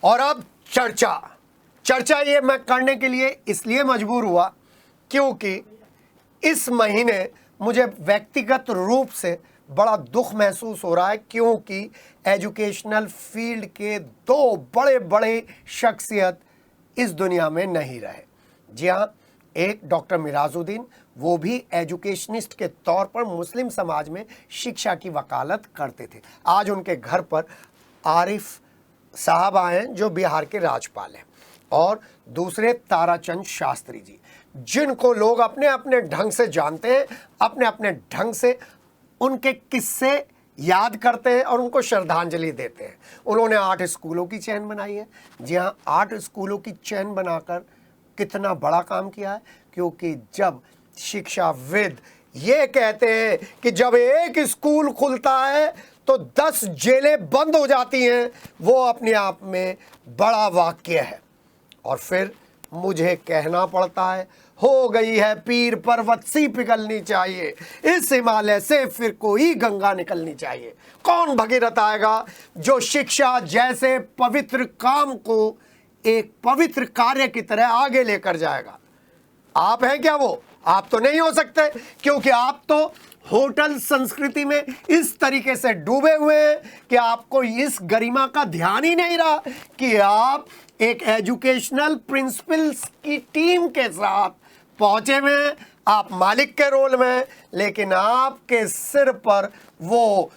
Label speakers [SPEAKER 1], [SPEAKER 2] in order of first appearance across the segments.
[SPEAKER 1] और अब चर्चा ये मैं करने के लिए इसलिए मजबूर हुआ क्योंकि इस महीने मुझे व्यक्तिगत रूप से बड़ा दुख महसूस हो रहा है, क्योंकि एजुकेशनल फील्ड के दो बड़े बड़े शख्सियत इस दुनिया में नहीं रहे। जी हाँ, एक डॉक्टर मिराजुद्दीन, वो भी एजुकेशनिस्ट के तौर पर मुस्लिम समाज में शिक्षा की वकालत करते थे। आज उनके घर पर आरिफ साहब आए हैं जो बिहार के राज्यपाल हैं, और दूसरे ताराचंद शास्त्री जी, जिनको लोग अपने अपने ढंग से जानते हैं, अपने अपने ढंग से उनके किस्से याद करते हैं और उनको श्रद्धांजलि देते हैं। उन्होंने 8 स्कूलों की चेन बनाई है। जी हाँ, 8 स्कूलों की चेन बनाकर कितना बड़ा काम किया है, क्योंकि जब शिक्षाविद ये कहते हैं कि जब एक स्कूल खुलता है तो 10 जेलें बंद हो जाती हैं, वो अपने आप में बड़ा वाक्य है। और फिर मुझे कहना पड़ता है, हो गई है पीर पर्वत सी पिघलनी चाहिए, इस हिमालय से फिर कोई गंगा निकलनी चाहिए। कौन भगीरथ आएगा जो शिक्षा जैसे पवित्र काम को एक पवित्र कार्य की तरह आगे लेकर जाएगा? आप हैं क्या वो? आप तो नहीं हो सकते, क्योंकि आप तो होटल संस्कृति में इस तरीके से डूबे हुए हैं कि आपको इस गरिमा का ध्यान ही नहीं रहा कि आप एक एजुकेशनल प्रिंसिपल्स की टीम के साथ पहुंचे हुए हैं। आप मालिक के रोल में हैं, लेकिन आपके सिर पर वो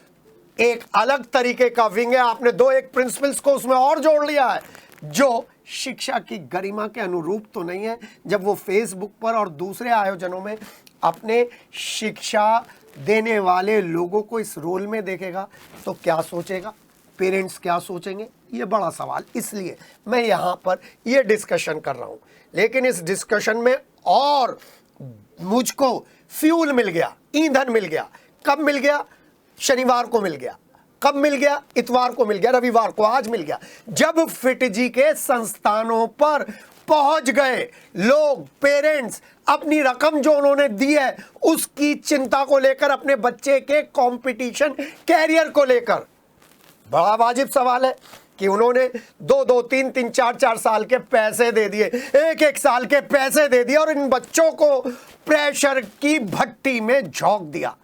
[SPEAKER 1] एक अलग तरीके का विंग है। आपने 2-1 प्रिंसिपल्स को उसमें और जोड़ लिया है जो शिक्षा की गरिमा के अनुरूप तो नहीं है। जब वो फेसबुक पर और दूसरे आयोजनों में अपने शिक्षा देने वाले लोगों को इस रोल में देखेगा तो क्या सोचेगा? पेरेंट्स क्या सोचेंगे? ये बड़ा सवाल। इसलिए मैं यहाँ पर ये डिस्कशन कर रहा हूँ, लेकिन इस डिस्कशन में और मुझको फ्यूल मिल गया, ईंधन मिल गया। कब मिल गया? शनिवार को मिल गया। कब मिल गया? इतवार को मिल गया, रविवार को, आज मिल गया, जब फिटजी के संस्थानों पर पहुंच गए लोग, पेरेंट्स अपनी रकम जो उन्होंने दी है उसकी चिंता को लेकर, अपने बच्चे के कंपटीशन कैरियर को लेकर। बड़ा वाजिब सवाल है कि उन्होंने 2-2, 3-3, 4-4 साल के पैसे दे दिए, 1-1 साल के पैसे दे दिए और इन बच्चों को प्रेशर की भट्टी में झोंक दिया।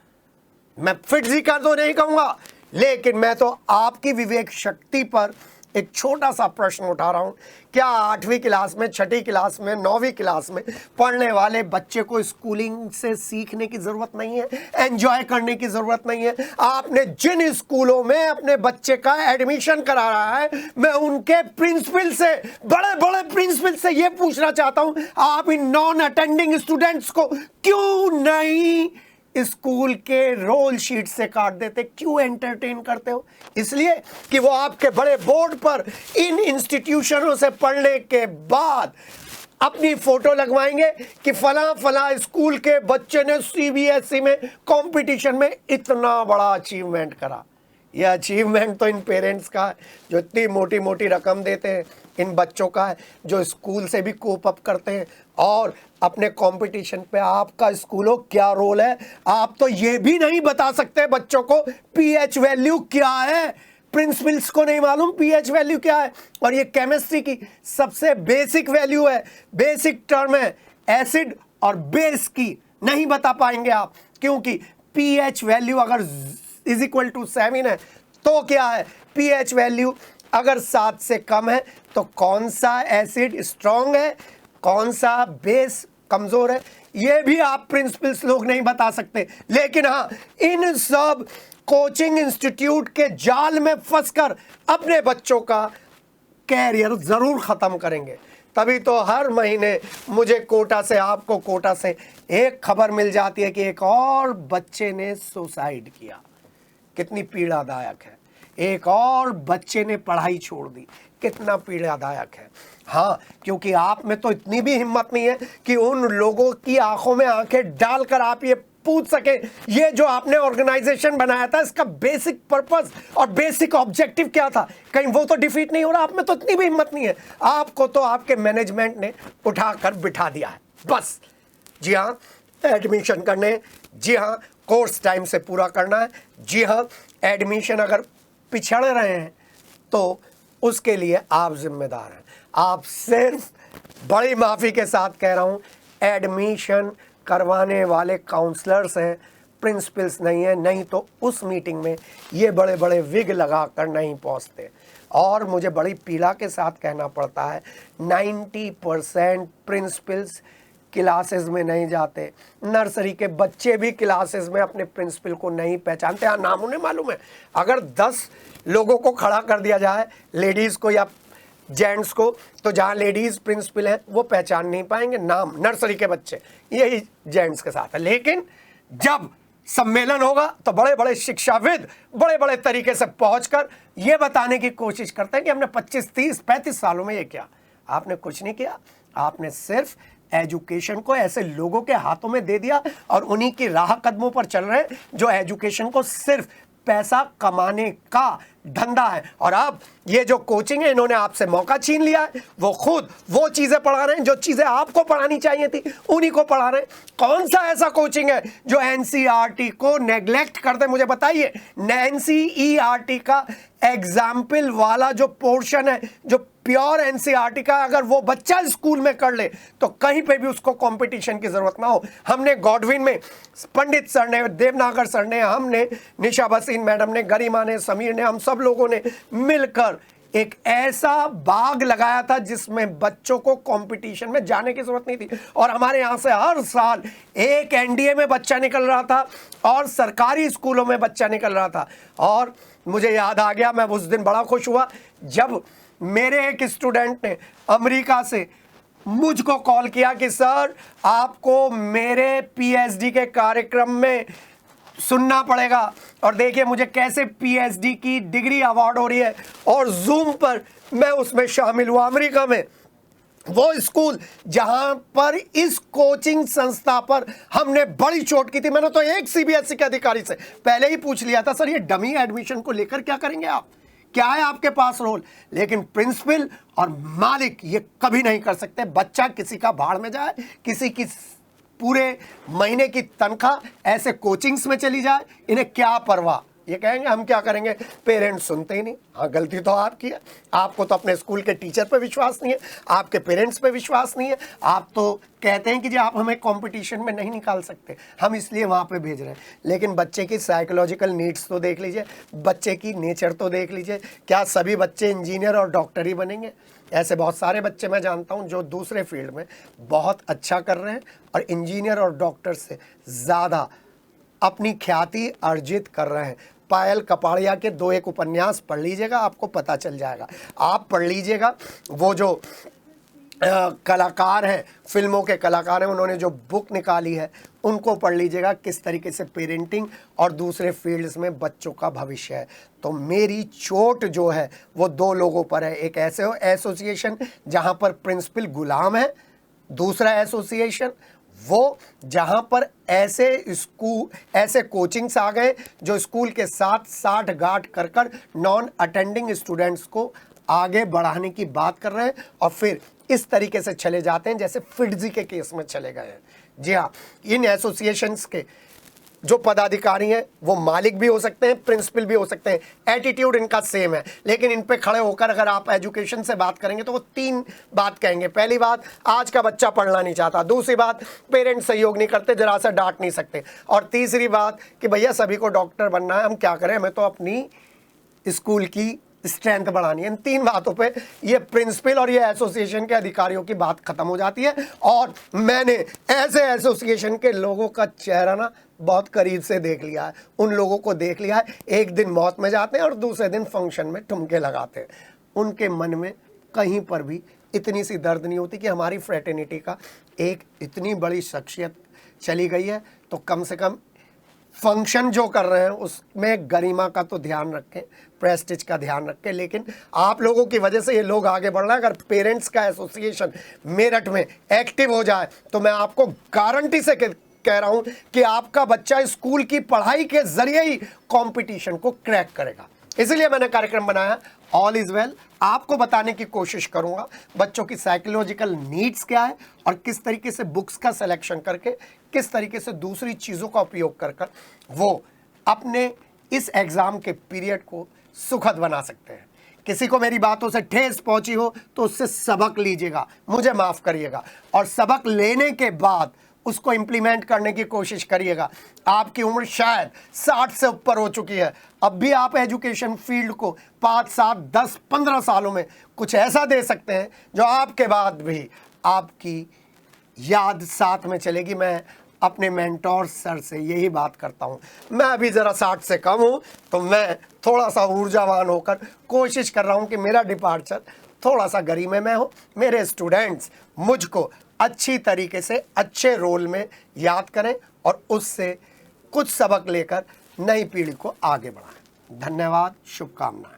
[SPEAKER 1] मैं फिटजी कर दो नहीं कहूंगा, लेकिन मैं तो आपकी विवेक शक्ति पर एक छोटा सा प्रश्न उठा रहा हूं। क्या 8वीं क्लास में, 6ठी क्लास में, 9वीं क्लास में पढ़ने वाले बच्चे को स्कूलिंग से सीखने की जरूरत नहीं है? एंजॉय करने की जरूरत नहीं है? आपने जिन स्कूलों में अपने बच्चे का एडमिशन करा रहा है, मैं उनके प्रिंसिपल से, बड़े बड़े प्रिंसिपल से यह पूछना चाहता हूं, आप इन नॉन अटेंडिंग स्टूडेंट्स को क्यों नहीं स्कूल के रोल शीट से काट देते? क्यों एंटरटेन करते हो? इसलिए कि वो आपके बड़े बोर्ड पर इन इंस्टीट्यूशनों से पढ़ने के बाद अपनी फोटो लगवाएंगे कि फला फला स्कूल के बच्चे ने सीबीएसई में कंपटीशन में इतना बड़ा अचीवमेंट करा। यह अचीवमेंट तो इन पेरेंट्स का है जो इतनी मोटी मोटी रकम देते हैं, इन बच्चों का है जो स्कूल से भी कोप अप करते हैं और अपने कंपटीशन पे। आपका स्कूलों क्या रोल है? आप तो ये भी नहीं बता सकते बच्चों को पीएच वैल्यू क्या है। प्रिंसिपल्स को नहीं मालूम पीएच वैल्यू क्या है, और ये केमिस्ट्री की सबसे बेसिक वैल्यू है, बेसिक टर्म है। एसिड और बेस की नहीं बता पाएंगे आप, क्योंकि पीएच वैल्यू अगर = 7 है तो क्या है? पीएच वैल्यू अगर 7 से कम है तो कौन सा एसिड स्ट्रॉन्ग है, कौन सा बेस कमजोर है, ये भी आप प्रिंसिपल्स लोग नहीं बता सकते। लेकिन हाँ, इन सब कोचिंग इंस्टीट्यूट के जाल में फंसकर अपने बच्चों का कैरियर जरूर खत्म करेंगे। तभी तो हर महीने मुझे कोटा से, आपको कोटा से एक खबर मिल जाती है कि एक और बच्चे ने सुसाइड किया। कितनी पीड़ादायक है। एक और बच्चे ने पढ़ाई छोड़ दी, कितना पीड़ादायक है। हाँ, क्योंकि आप में तो इतनी भी हिम्मत नहीं है कि उन लोगों की आंखों में आंखें डालकर आप ये पूछ सके, ये जो आपने ऑर्गेनाइजेशन बनाया था इसका बेसिक पर्पस और बेसिक ऑब्जेक्टिव क्या था? कहीं वो तो डिफीट नहीं हो रहा? आप में तो इतनी भी हिम्मत नहीं है। आपको तो आपके मैनेजमेंट ने उठाकर बिठा दिया है बस। जी हाँ, एडमिशन करने, जी हाँ, कोर्स टाइम से पूरा करना है, जी हाँ, एडमिशन अगर पिछड़ रहे हैं तो उसके लिए आप जिम्मेदार हैं। आप सिर्फ, बड़ी माफ़ी के साथ कह रहा हूँ, एडमिशन करवाने वाले काउंसलर्स हैं, प्रिंसिपल्स नहीं है। नहीं तो उस मीटिंग में ये बड़े बड़े विग लगा कर नहीं पहुँचते। और मुझे बड़ी पीड़ा के साथ कहना पड़ता है 90% प्रिंसिपल्स क्लासेस में नहीं जाते। नर्सरी के बच्चे भी क्लासेस में अपने प्रिंसिपल को नहीं पहचानते। हाँ, नाम उन्हें मालूम है। अगर 10 लोगों को खड़ा कर दिया जाए, लेडीज़ को या जेंट्स को, तो जहाँ लेडीज़ प्रिंसिपल हैं वो पहचान नहीं पाएंगे नाम। नर्सरी के बच्चे, यही जेंट्स के साथ है। लेकिन जब सम्मेलन होगा तो बड़े बड़े शिक्षाविद बड़े बड़े तरीके से पहुंचकर ये बताने की कोशिश करते हैं कि हमने 25, 30, 35 सालों में ये किया। आपने कुछ नहीं किया। आपने सिर्फ एजुकेशन को ऐसे लोगों के हाथों में दे दिया और उन्हीं की राह कदमों पर चल रहे हैं जो एजुकेशन को सिर्फ पैसा कमाने का धंधा है। और अब ये जो कोचिंग है, इन्होंने आपसे मौका छीन लिया है। वो खुद वो चीज़ें पढ़ा रहे हैं जो चीज़ें आपको पढ़ानी चाहिए थी, उन्हीं को पढ़ा रहे हैं। कौन सा ऐसा कोचिंग है जो एनसीईआरटी को नेग्लेक्ट करते? मुझे बताइए। एनसीईआरटी का एग्जाम्पल वाला जो पोर्शन है, जो प्योर एनसीईआरटी का, अगर वो बच्चा स्कूल में कर ले तो कहीं पे भी उसको कंपटीशन की जरूरत ना हो। हमने गॉडविन में पंडित सर ने, देवनागर सर ने, हमने, निशा भसीन मैडम ने, गरिमा ने, समीर ने, हम सब लोगों ने मिलकर एक ऐसा बाग लगाया था जिसमें बच्चों को कंपटीशन में जाने की जरूरत नहीं थी। और हमारे यहाँ से हर साल एक एनडीए में बच्चा निकल रहा था और सरकारी स्कूलों में बच्चा निकल रहा था। और मुझे याद आ गया, मैं उस दिन बड़ा खुश हुआ जब मेरे एक स्टूडेंट ने अमेरिका से मुझको कॉल किया कि सर, आपको मेरे पीएचडी के कार्यक्रम में सुनना पड़ेगा। और देखिए मुझे कैसे पीएचडी की डिग्री अवार्ड हो रही है, और जूम पर मैं उसमें शामिल हुआ। अमेरिका में वो स्कूल जहां पर इस कोचिंग संस्था पर हमने बड़ी चोट की थी। मैंने तो एक सीबीएसई के अधिकारी से पहले ही पूछ लिया था, सर ये डमी एडमिशन को लेकर क्या करेंगे आप, क्या है आपके पास रोल? लेकिन प्रिंसिपल और मालिक ये कभी नहीं कर सकते। बच्चा किसी का भाड़ में जाए, किसी की पूरे महीने की तनख्वाह ऐसे कोचिंग्स में चली जाए, इन्हें क्या परवाह। ये कहेंगे हम क्या करेंगे, पेरेंट्स सुनते ही नहीं। हाँ, गलती तो आपकी है। आपको तो अपने स्कूल के टीचर पे विश्वास नहीं है, आपके पेरेंट्स पे विश्वास नहीं है। आप तो कहते हैं कि जी आप हमें कंपटीशन में नहीं निकाल सकते, हम इसलिए वहाँ पे भेज रहे हैं। लेकिन बच्चे की साइकोलॉजिकल नीड्स तो देख लीजिए, बच्चे की नेचर तो देख लीजिए। क्या सभी बच्चे इंजीनियर और डॉक्टर ही बनेंगे? ऐसे बहुत सारे बच्चे मैं जानता हूँ जो दूसरे फील्ड में बहुत अच्छा कर रहे हैं और इंजीनियर और डॉक्टर से ज़्यादा अपनी ख्याति अर्जित कर रहे हैं। पायल कपाड़िया के 2-1 उपन्यास पढ़ लीजिएगा, आपको पता चल जाएगा। आप पढ़ लीजिएगा, वो जो कलाकार हैं, फिल्मों के कलाकार हैं, उन्होंने जो बुक निकाली है उनको पढ़ लीजिएगा, किस तरीके से पेरेंटिंग और दूसरे फील्ड्स में बच्चों का भविष्य है। तो मेरी चोट जो है वो 2 लोगों पर है। एक ऐसे एसोसिएशन जहां पर प्रिंसिपल गुलाम है, दूसरा एसोसिएशन वो जहां पर ऐसे कोचिंग्स आ गए जो स्कूल के साथ साठ गांठ कर नॉन अटेंडिंग स्टूडेंट्स को आगे बढ़ाने की बात कर रहे हैं और फिर इस तरीके से चले जाते हैं जैसे फिडजी के केस में चले गए हैं। जी हाँ, इन एसोसिएशंस के जो पदाधिकारी हैं वो मालिक भी हो सकते हैं, प्रिंसिपल भी हो सकते हैं, एटीट्यूड इनका सेम है। लेकिन इन पे खड़े होकर अगर आप एजुकेशन से बात करेंगे तो वो 3 बात कहेंगे। पहली बात, आज का बच्चा पढ़ना नहीं चाहता। दूसरी बात, पेरेंट्स सहयोग नहीं करते, जरा सा डांट नहीं सकते। और तीसरी बात कि भैया सभी को डॉक्टर बनना है, हम क्या करें, हमें तो अपनी स्कूल की स्ट्रेंथ बढ़ानी है। इन 3 बातों पे ये प्रिंसिपल और ये एसोसिएशन के अधिकारियों की बात खत्म हो जाती है। और मैंने ऐसे एसोसिएशन के लोगों का चेहरा ना बहुत करीब से देख लिया है। उन लोगों को देख लिया है, एक दिन मौत में जाते हैं और दूसरे दिन फंक्शन में ठुमके लगाते हैं। उनके मन में कहीं पर भी इतनी सी दर्द नहीं होती कि हमारी फ्रेटर्निटी का एक इतनी बड़ी शख्सियत चली गई है। तो कम से कम फंक्शन जो कर रहे हैं उसमें गरिमा का तो ध्यान रखें, प्रेस्टिज का ध्यान रखें। लेकिन आप लोगों की वजह से ये लोग आगे बढ़ रहे हैं। अगर पेरेंट्स का एसोसिएशन मेरठ में एक्टिव हो जाए तो मैं आपको गारंटी से कह रहा हूं कि आपका बच्चा स्कूल की पढ़ाई के जरिए ही कंपटीशन को क्रैक करेगा। इसलिए मैंने कार्यक्रम बनाया ऑल इज वेल। आपको बताने की कोशिश करूंगा बच्चों की साइकोलॉजिकल नीड्स क्या है और किस तरीके से बुक्स का सिलेक्शन करके, किस तरीके से दूसरी चीज़ों का उपयोग कर वो अपने इस एग्ज़ाम के पीरियड को सुखद बना सकते हैं। किसी को मेरी बातों से ठेस पहुंची हो तो उससे सबक लीजिएगा, मुझे माफ़ करिएगा, और सबक लेने के बाद उसको इम्प्लीमेंट करने की कोशिश करिएगा। आपकी उम्र शायद 60 से ऊपर हो चुकी है, अब भी आप एजुकेशन फील्ड को 5, 7, 10, 15 सालों में कुछ ऐसा दे सकते हैं जो आपके बाद भी आपकी याद साथ में चलेगी। मैं अपने मेंटोर सर से यही बात करता हूँ। मैं अभी ज़रा 60 से कम हूँ, तो मैं थोड़ा सा ऊर्जावान होकर कोशिश कर रहा हूँ कि मेरा डिपार्चर थोड़ा सा गरिमे में हो, मेरे स्टूडेंट्स मुझको अच्छी तरीके से अच्छे रोल में याद करें और उससे कुछ सबक लेकर नई पीढ़ी को आगे बढ़ाएं। धन्यवाद, शुभकामनाएं।